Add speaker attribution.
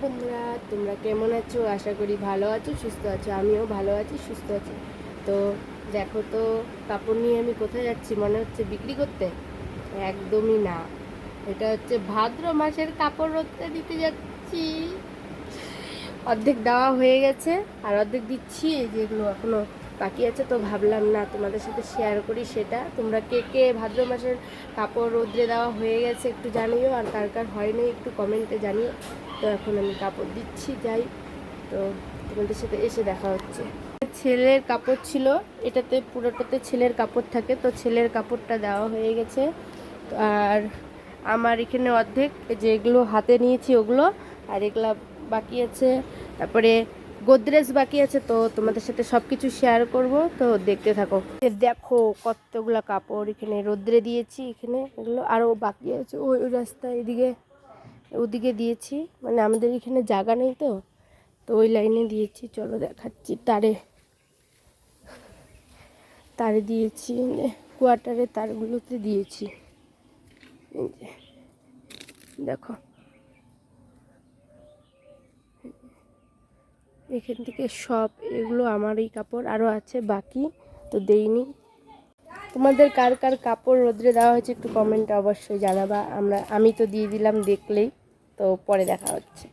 Speaker 1: বন্ধুরা, তোমরা কেমন আছো? আশা করি ভালো আছো, সুস্থ আছো। আমিও ভালো আছি, সুস্থ আছি। তো দেখো তো, কাপড় নিয়ে আমি কোথায় যাচ্ছি? মনে হচ্ছে বিক্রি করতে। একদমই না, এটা হচ্ছে ভাদ্র মাসের কাপড় রোদতে দিতে যাচ্ছি। অর্ধেক দেওয়া হয়ে গেছে আর অর্ধেক দিচ্ছি, যেগুলো এখনো বাকি আছে। তো ভাবলাম না তোমাদের সাথে শেয়ার করি সেটা। তোমরা কে কে ভাদ্র মাসের কাপড় রোদ্রে দেওয়া হয়ে গেছে একটু জানিও, আর কার কার হয়নি একটু কমেন্টে জানিও। তো এখন আমি কাপড় দিচ্ছি, যাই। তো তোমাদের সাথে এসে দেখা হচ্ছে। ছেলের কাপড় ছিল, এটাতে পুরোটাতে ছেলের কাপড় থাকে, তো ছেলের কাপড়টা দেওয়া হয়ে গেছে। আর আমার এখানে অর্ধেক, যেগুলো হাতে নিয়েছি ওগুলো, আর এগুলা বাকি আছে। তারপরে গোদরেজ বাকি আছে। তো তোমাদের সাথে সব কিছু শেয়ার করব, তো দেখতে থাকো। দেখো কতগুলা কাপড় এখানে রোদ্রে দিয়েছি। এখানে এগুলো আরও বাকি আছে, ওই রাস্তা এদিকে ওদিকে দিয়েছি। মানে আমাদের এখানে জায়গা নেই, তো তো ওই লাইনে দিয়েছি। চলো দেখাচ্ছি। তারে তারে দিয়েছি, কোয়ার্টারে তারগুলোতে দিয়েছি। দেখো, এখান থেকে সব এগুলো আমার এই কাপড়, আরও আছে বাকি, তো দেইনি। তোমাদের কার কার কাপড় রোদ্রে দেওয়া হয়েছে একটু কমেন্টে অবশ্যই জানাবা। আমি তো দিয়ে দিলাম দেখলেই। তো পরে দেখা হচ্ছে।